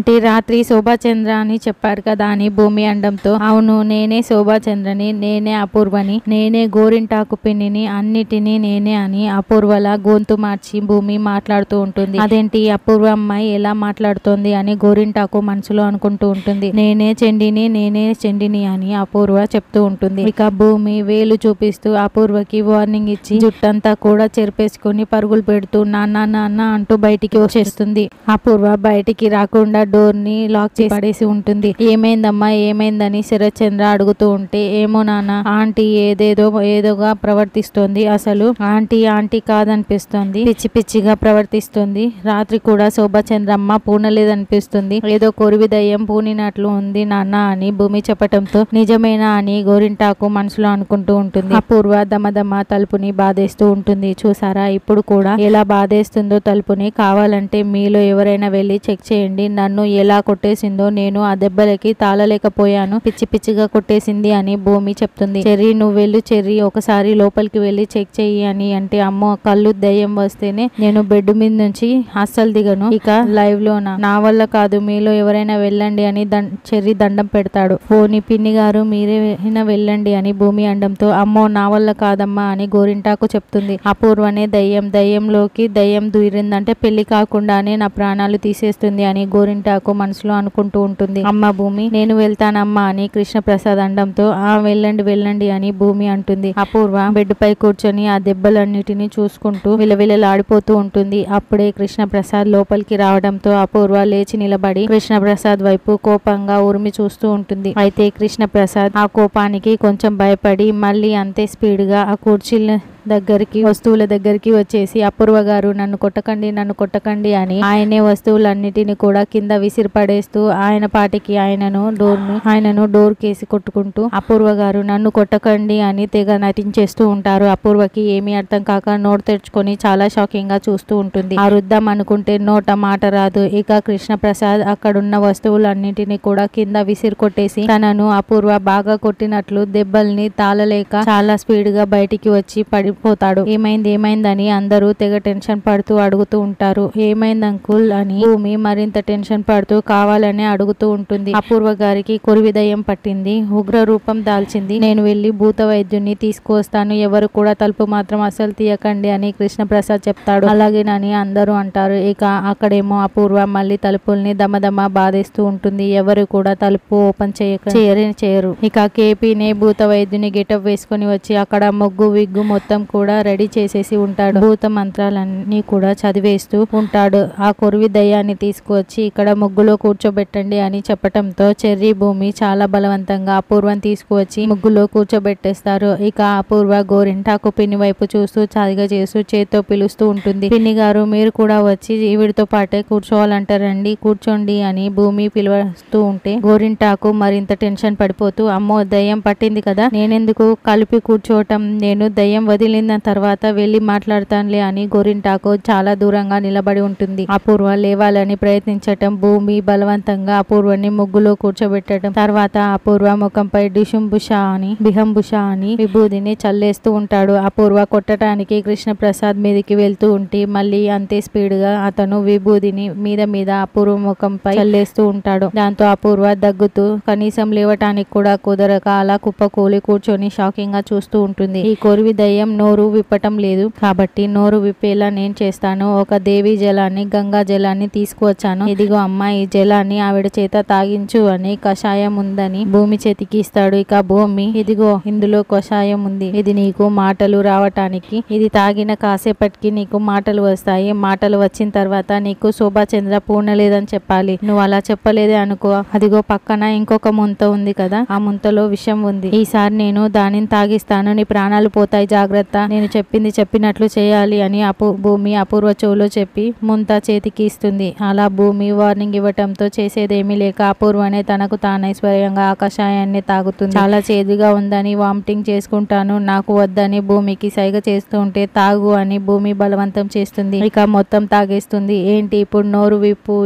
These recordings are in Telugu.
అంటే రాత్రి శోభాచంద్ర అని చెప్పారు కదా అని భూమి అండంతో, అవును నేనే శోభాచంద్రని, నేనే అపూర్వని, నేనే గోరింటాకు పిన్నిని, అన్నిటినీ నేనే అని అపూర్వలా గొంతు మార్చి భూమి మాట్లాడుతూ ఉంటుంది. అదేంటి అపూర్వ అమ్మాయి ఎలా మాట్లాడుతోంది అని గోరింటాకు మనసులో అనుకుంటూ ఉంటుంది. నేనే చెండిని అని అపూర్వ చెప్తూ ఉంటుంది. ఇక భూమి వేలు చూపిస్తూ అపూర్వకి వార్నింగ్ ఇచ్చి జుట్టంతా కూడా చెరిపేసుకుని పరుగులు పెడుతూ నాన్న అంటూ బయటికి వచ్చేస్తుంది. అపూర్వ బయటికి రాకుండా డోర్ ని లాక్ చేసి పడేసి ఉంటుంది. ఏమైందమ్మా ఏమైందని శరత్చంద్ర అడుగుతూ ఉంటే, ఏమో నాన్న, ఆంటీ ఏదోగా ప్రవర్తిస్తోంది, అసలు ఆంటీ కాదనిపిస్తోంది, పిచ్చిగా ప్రవర్తిస్తుంది. రాత్రి కూడా శోభాచంద్రమ్మ పూనలేదనిపిస్తుంది, ఏదో కొరివి దయ్యం పూనినట్లు ఉంది నాన్న అని భూమి చెప్పటంతో నిజమేనా అని గోరింటాకు మనసులో అనుకుంటూ ఉంటుంది. అపూర్వ దమదమ తలుపుని బాధేస్తూ ఉంటుంది. చూసారా ఇప్పుడు కూడా ఎలా బాధేస్తుందో తలుపుని, కావాలంటే మీలో ఎవరైనా వెళ్ళి చెక్ చేయండి, నన్ను ఎలా కొట్టేసిందో, నేను ఆ దెబ్బలకి తాళలేకపోయాను, పిచ్చిగా కొట్టేసింది అని భూమి చెప్తుంది. చెర్రీ నువ్వు వెళ్ళు చెర్రీ, ఒకసారి లోపలికి వెళ్ళి చెక్ చెయ్యి అని అంటే, అమ్మో కళ్ళు దయ్యం వస్తేనే నేను బెడ్ మీద నుంచి అస్సలు దిగను, ఇక లైవ్ లో నా వల్ల కాదు, మీలో ఎవరైనా వెళ్ళండి అని చెర్రీ దండం పెడతాడు. పోనీ పిన్ని గారు మీరే వెళ్ళండి అని భూమి అండంతో, అమ్మో నా వల్ల కాదమ్మా అని గోరింటాకు చెప్తుంది. అపూర్వనే దయ్యంలోకి దయ్యం దూరిందంటే పెళ్లి కాకుండానే నా ప్రాణాలు తీసేస్తుంది అని గోరింటాకు మనసులో అనుకుంటూ ఉంటుంది. అమ్మ భూమి నేను వెళ్తానమ్మా అని కృష్ణప్రసాద్ అండంతో, ఆ వెళ్ళండి అని భూమి అంటుంది. అపూర్వ బెడ్ పై కూర్చొని ఆ దెబ్బలన్నిటినీ చూసుకుంటూ విలవిలలాడిపోతూ ఉంటుంది. అప్పుడే కృష్ణప్రసాద్ లోపలికి రావడంతో అపూర్వ లేచి నిలబడి కృష్ణప్రసాద్ వైపు కోపంగా ఉరిమి చూస్తూ ఉంటుంది. అయితే కృష్ణప్రసాద్ ఆ కోపానికి కొంచెం భయపడి మళ్ళీ అంతే స్పీడ్ గా ఆ కుర్చీల వస్తువుల దగ్గరికి వచ్చేసి, అపూర్వ గారు నన్ను కొట్టకండి అని ఆయనే వస్తువులన్నిటిని కూడా కింద విసిరిపడేస్తూ ఆయన పాటికి ఆయనను డోర్ కేసి కొట్టుకుంటూ, అపూర్వ గారు నన్ను కొట్టకండి అని తెగ నటించేస్తూ ఉంటారు. అపూర్వకి ఏమీ అర్థం కాక నోటు తెరుచుకొని చాలా షాకింగ్ గా చూస్తూ ఉంటుంది. ఆ రుద్దాం అనుకుంటే నోట మాట రాదు. ఇక కృష్ణప్రసాద్ అక్కడున్న వస్తువులన్నిటిని కూడా కింద విసిరి కొట్టేసి తనను అపూర్వ బాగా కొట్టినట్లు దెబ్బల్ని తాళలేక చాలా స్పీడ్ గా బయటికి వచ్చి పడిపోతాడు. ఏమైందని అందరూ తెగ టెన్షన్ పడుతూ అడుగుతూ ఉంటారు. ఏమైంది అంకుల్ అని భూమి మరింత టెన్షన్ పడుతూ కావాలనే అడుగుతూ ఉంటుంది. అపూర్వ గారికి కొరివి దయ్యం పట్టింది, ఉగ్ర రూపం దాల్చింది, నేను వెళ్లి భూత వైద్యుని తీసుకువస్తాను, ఎవరు కూడా తలుపు మాత్రం అసలు తీయకండి అని కృష్ణప్రసాద్ చెప్తాడు. అలాగేనని అందరూ అంటారు. ఇక అక్కడేమో అపూర్వ మళ్ళీ తలుపుల్ని దమదమ బాధేస్తూ ఉంటుంది. ఎవరు కూడా తలుపు ఓపెన్ చేయరు. ఇక కేపీనే భూత వైద్యుని గెటప్ వేసుకుని వచ్చి అక్కడ మొగ్గు విగ్గు మొత్తం కూడా రెడీ చేసేసి ఉంటాడు. భూత మంత్రాలన్నీ కూడా చదివేస్తూ ఉంటాడు. ఆ కొరివి దయ్యాన్ని తీసుకువచ్చి ఇక్కడ ముగ్గులో కూర్చోబెట్టండి అని చెప్పటంతో చెర్రీ భూమి చాలా బలవంతంగా అపూర్వని తీసుకువచ్చి ముగ్గులో కూర్చోబెట్టేస్తారు. ఇక అపూర్వ గోరింటాకు పిన్ని వైపు చూస్తూ చాదిగా చేస్తూ చేత్తో పిలుస్తూ ఉంటుంది. పిన్ని గారు మీరు కూడా వచ్చి ఈవిడితో పాటే కూర్చోవాలంటారండి, కూర్చోండి అని భూమి పిలుస్తూ ఉంటే గోరింటాకు మరింత టెన్షన్ పడిపోతూ, అమ్మో దయ్యం పట్టింది కదా, నేనెందుకు కలిపి కూర్చోవటం, నేను దయ్యం వదిలిన తర్వాత వెళ్లి మాట్లాడతానులే అని గోరింటాకు చాలా దూరంగా నిలబడి ఉంటుంది. అపూర్వ లేవాలని ప్రయత్నించటం భూమి బలవంతంగా అపూర్వని ముగ్గులో కూర్చోబెట్టడం, తర్వాత అపూర్వ ముఖంపై బిహంబుష అని విభూదిని చల్లేస్తూ ఉంటాడు. అపూర్వ కొట్టడానికి కృష్ణప్రసాద్ మీదకి వెళ్తూ ఉంటే మళ్ళీ అంతే స్పీడ్ గా అతను విభూదిని మీద అపూర్వ ముఖంపై చల్లేస్తూ ఉంటాడు. దాంతో అపూర్వ దగ్గుతూ కనీసం లేవటానికి కూడా కుదరక అలా కుప్పకూలి కూర్చొని షాకింగ్ గా చూస్తూ ఉంటుంది. ఈ కొరివి దయ్యం నోరు విప్పటం లేదు కాబట్టి నోరు విప్పేలా నేను చేస్తాను, ఒక దేవి జలాన్ని గంగా జలాన్ని తీసుకువచ్చాను, ఇదిగో అమ్మ ఈ జలాన్ని ఆవిడ చేత తాగించు అని కషాయం ఉందని భూమి చేతికి ఇస్తాడు. ఇక భూమి, ఇదిగో ఇందులో కషాయం ఉంది, ఇది నీకు మాటలు రావటానికి, ఇది తాగిన కాసేపటికి నీకు మాటలు వస్తాయి, మాటలు వచ్చిన తర్వాత నీకు శోభాచంద్ర పూర్ణలేదని చెప్పాలి, నువ్వు అలా చెప్పలేదే అనుకో, అదిగో పక్కన ఇంకొక ముంత ఉంది కదా, ఆ ముంతలో విషం ఉంది, ఈసారి నేను దానిని తాగిస్తాను, నీ ప్రాణాలు పోతాయి, జాగ్రత్త, నేను చెప్పింది చెప్పినట్లు చేయాలి అని భూమి అపూర్వ చెవులో చెప్పి ముంత చేతికి ఇస్తుంది. అలా భూమి వార్నింగ్ ఇవ్వటంతో చేసేదేమీ లేక అపూర్వనే తనకు తానే స్వయంగా ఆ కషాయాన్ని తాగుతుంది. చాలా చేదుగా ఉందని వామిటింగ్ చేసుకుంటాను, నాకు వద్దని భూమికి సైగ చేస్తూ ఉంటే తాగు అని భూమి బలవంతం చేస్తుంది. ఇక మొత్తం తాగేస్తుంది. ఏంటి ఇప్పుడు నోరు విప్పు,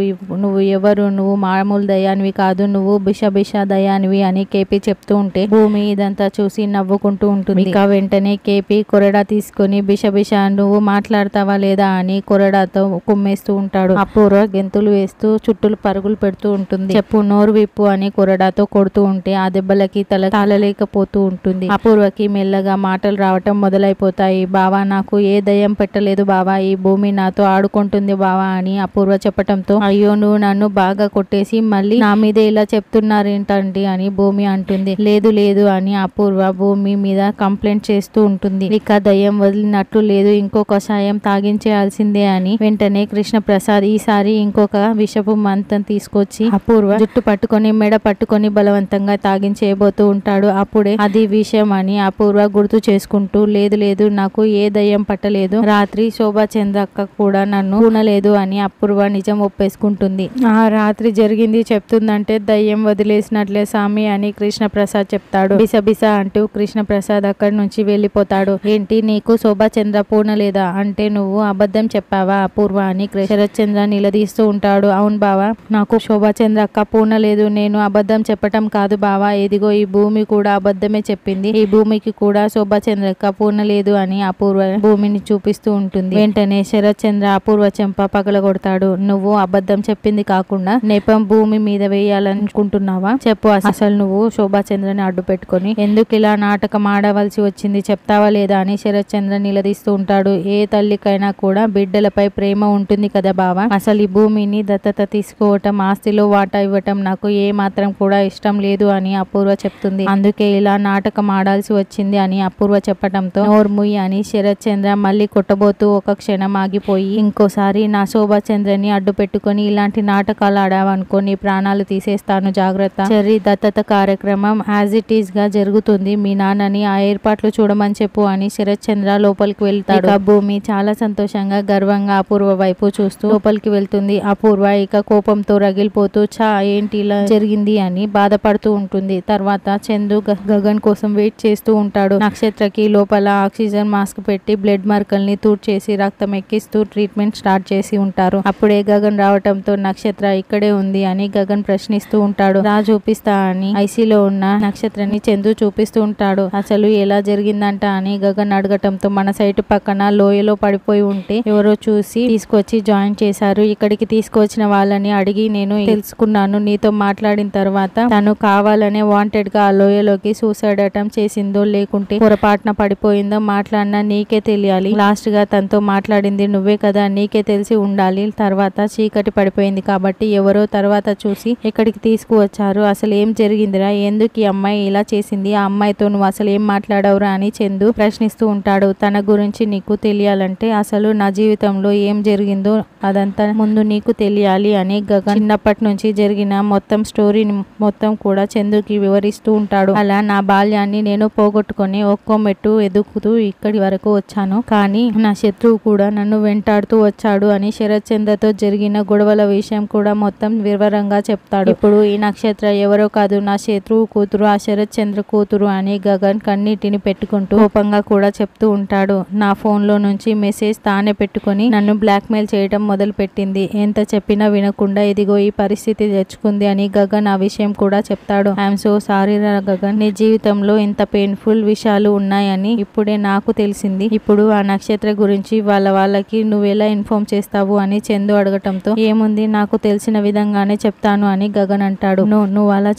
నువ్వు ఎవరు, నువ్వు మామూలు దయానివి కాదు, నువ్వు బిష దయానివి అని కేపీ చెప్తూ ఉంటే భూమి ఇదంతా చూసి నవ్వుకుంటూ ఉంటుంది. ఇక వెంటనే కేపీ కొరడా తీసుకొని బిషబిష నువ్వు మాట్లాడతావా లేదా అని కొరడాతో కుమ్మేస్తూ ఉంటాడు. అపూర్వ గెంతులు వేస్తూ చుట్టూ పరుగులు పెడుతూ ఉంటుంది. చెప్పు, నోరు విప్పు అని కొరడాతో కొడుతూ ఉంటే ఆ దెబ్బలకి తల తాళలేకపోతూ ఉంటుంది. అపూర్వకి మెల్లగా మాటలు రావటం మొదలైపోతాయి. బావా, నాకు ఏ దయ్యం పెట్టలేదు బావా, ఈ భూమి నాతో ఆడుకుంటుంది బావా అని అపూర్వ చెప్పటంతో అయ్యో, నువ్వు నన్ను బాగా కొట్టేసి మళ్ళీ నా మీదే ఇలా చెప్తున్నారేంటండి అని భూమి అంటుంది. లేదు లేదు అని అపూర్వ భూమి మీద కంప్లైంట్ చేస్తూ ఉంటుంది. ఇక దయ్యం వదిలినట్లు లేదు, ఇంకో కషాయం తాగించేయాల్సిందే అని వెంటనే కృష్ణప్రసాద్ ఈసారి ఇంకొక విషపు మంతం తీసుకొచ్చి అపూర్వ జుట్టు పట్టుకొని మెడ పట్టుకొని బలవంతంగా తాగించేయబోతూ ఉంటాడు. అప్పుడే అది విషయం అని అపూర్వ గుర్తు చేసుకుంటూ లేదు లేదు, నాకు ఏ దయ్యం పట్టలేదు, రాత్రి శోభాచంద్ర అక్క కూడా నన్ను పూనలేదు అని అపూర్వ నిజం ఒప్పేసుకుంటుంది. ఆ రాత్రి జరిగింది చెప్తుందంటే దయ్యం వదిలేసినట్లే సామి అని కృష్ణప్రసాద్ చెప్తాడు. బిసబిస అంటూ కృష్ణప్రసాద్ అక్కడి నుంచి వెళ్ళిపోతాడు. ఏంటి, నీకు శోభాచంద్ర పూనలేదా అంటే నువ్వు అబద్ధం చెప్పావా అపూర్వ అని శరత్చంద్ర నిలదీస్తూ ఉంటాడు. అవును బావా, నాకు శోభాచంద్ర అక్క పూనలేదు, నేను అబద్ధం చెప్పటం కాదు బావా, ఇదిగో ఈ భూమి కూడా అబద్ధమే చెప్పింది, ఈ భూమికి కూడా శోభాచంద్ర అక్క పూనలేదు అని అపూర్వ భూమిని చూపిస్తూ ఉంటుంది. వెంటనే శరత్చంద్ర అపూర్వ చెంప పగలగొడతాడు. నువ్వు అబద్ధం చెప్పింది కాకుండా నెపం భూమి మీద వేయాలనుకుంటున్నావా? చెప్పు, అసలు నువ్వు శోభాచంద్రని అడ్డు పెట్టుకొని ఎందుకు ఇలా నాటకం ఆడవలసి వచ్చింది, చెప్తావా లేదా అని శరత్చంద్ర నిలదీస్తూ ఉంటాడు. ఏ తల్లికైనా కూడా బిడ్డలపై ప్రేమ ఉంటుంది కదా బావా, అసలు ఈ భూమిని దత్తత తీసుకోవటం, ఆస్తిలో వాటా ఇవ్వటం నాకు ఏ మాత్రం కూడా ఇష్టం లేదు అని అపూర్వ చెప్తుంది. అందుకే ఇలా నాటకం ఆడాల్సి వచ్చింది అని అపూర్వ చెప్పటంతో నోర్ముయ్ అని శరత్చంద్ర మళ్ళీ కొట్టబోతూ ఒక క్షణం ఆగిపోయి, ఇంకోసారి నా శోభాచంద్రని అడ్డు పెట్టుకొని ఇలాంటి నాటకాలు ఆడావనుకో నీ ప్రాణాలు తీసేస్తాను, జాగ్రత్త. చెర్రీ దత్తత కార్యక్రమం యాజ్ ఇట్ ఈస్ గా జరుగుతుంది, మీ నాన్నని ఆ ఏర్పాట్లు చూడమని చెప్పు అని శరత్చంద్ర లోపలికి వెళ్తాడు. భూమి చాలా సంతోషంగా గర్వంగా అపూర్వ వైపు చూస్తూ లోపలికి వెళ్తుంది. అపూర్వ ఇక కోపంతో రగిలిపోతూ చా ఏంటి ఇలా జరిగింది అని బాధపడుతూ ఉంటుంది. తర్వాత చందు గగన్ కోసం వెయిట్ చేస్తూ ఉంటాడు. నక్షత్రకి లోపల ఆక్సిజన్ మాస్క్ పెట్టి బ్లడ్ మార్కల్ని తూడ్చేసి రక్తం ఎక్కిస్తూ ట్రీట్మెంట్ స్టార్ట్ చేసి ఉంటారు. అప్పుడే గగన్ రావటంతో నక్షత్ర ఇక్కడే ఉంది అని గగన్ ప్రశ్నిస్తూ ఉంటాడు. రా చూపిస్తా అని ఐసీలో ఉన్న నక్షత్రని చందు చూపిస్తూ ఉంటాడు. అసలు ఎలా జరిగిందంట అని గగన్ అడగటంతో మన సైట్ పక్కన లోయలో పడిపోయి ఉంటే ఎవరో చూసి తీసుకొచ్చి జాయిన్ చేశారు, ఇక్కడికి తీసుకొచ్చిన వాళ్ళని అడిగి నేను తెలుసుకున్నాను, నీతో మాట్లాడిన తర్వాత తను కావాలనే వాంటెడ్ గా ఆ లోయలోకి సూసైడ్ అటెంప్ట్ చేసిందో లేకుంటే పొరపాటున పడిపోయిందో మాట్లాడినా నీకే తెలియాలి, లాస్ట్ గా తనతో మాట్లాడింది నువ్వే కదా, నీకే తెలిసి ఉండాలి, తర్వాత చీకటి పడిపోయింది కాబట్టి ఎవరో తర్వాత చూసి ఇక్కడికి తీసుకువచ్చారు, అసలు ఏం జరిగిందిరా, ఎందుకు ఈ అమ్మాయి ఇలా చేసింది, ఆ అమ్మాయితో నువ్వు అసలు ఏం మాట్లాడవురా అని చందు ప్రశ్నిస్తూ ఉంటాడు. తన గురించి నీకు తెలియాలంటే అసలు నా జీవితంలో ఏం జరిగిందో అదంతా ముందు నీకు తెలియాలి అని గగన్ చిన్నప్పటి నుంచి జరిగిన మొత్తం స్టోరీని మొత్తం కూడా చందుకి వివరిస్తూ ఉంటాడు. అలా నా బాల్యాన్ని నేను పోగొట్టుకొని ఒక్కో మెట్టు ఎదుగుతూ ఇక్కడి వరకు వచ్చాను, కానీ నా శత్రువు కూడా నన్ను వెంటాడుతూ వచ్చాడు అని శరత్చంద్రతో జరిగిన గొడవల విషయం కూడా మొత్తం వివరంగా చెప్తాడు. ఇప్పుడు ఈ నక్షత్ర ఎవరో కాదు, నా శత్రువు కూతురు, ఆ శరత్చంద్ర కూతురు అని గగన్ కన్నీటిని పెట్టుకుంటూ కోపంగా కూడా చెప్తూ ఉంటాడు. నా ఫోన్ లో నుంచి మెసేజ్ తానే పెట్టుకొని నన్ను బ్లాక్ మెయిల్ చేయడం మొదలు పెట్టింది, ఎంత చెప్పినా వినకుండా ఇదిగో ఈ పరిస్థితి తెచ్చుకుంది అని గగన్ ఆ విషయం కూడా చెప్తాడు. ఐఎమ్ సో సారీ రా గగన్, నీ జీవితంలో ఇంత పెయిన్ఫుల్ విషయాలు ఉన్నాయని ఇప్పుడే నాకు తెలిసింది, ఇప్పుడు ఆ నక్షత్ర గురించి వాళ్ళకి నువ్వెలా ఇన్ఫార్మ్ చేస్తావు అని చందు అడగటంతో ఏముంది, నాకు తెలిసిన విధంగానే చెప్తాను అని గగన్ అంటాడు. నువ్వు అలా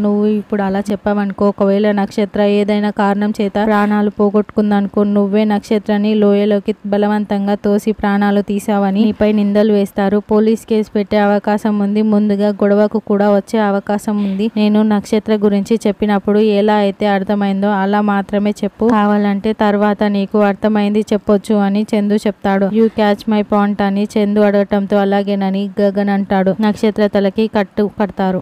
నువ్వు ఇప్పుడు అలా చెప్పావనుకో, ఒకవేళ నక్షత్ర ఏదైనా కారణం చేత ప్రాణాలు పోగొట్టుకుందనుకో, నువ్వే నక్షత్రని లోయలోకి బలవంతంగా తోసి ప్రాణాలు తీసావని నీపై నిందలు వేస్తారు, పోలీస్ కేసు పెట్టే అవకాశం ఉంది, ముందుగా గొడవకు కూడా వచ్చే అవకాశం ఉంది, నేను నక్షత్ర గురించి చెప్పినప్పుడు ఎలా అయితే అర్థమైందో అలా మాత్రమే చెప్పు, కావాలంటే తర్వాత నీకు అర్థమైంది చెప్పొచ్చు అని చందు చెప్తాడు. యూ క్యాచ్ మై పాయింట్ అని చందు అడగటంతో అలాగేనని గగన్ అంటాడు. నక్షత్ర తలకి కట్టు కడతారు.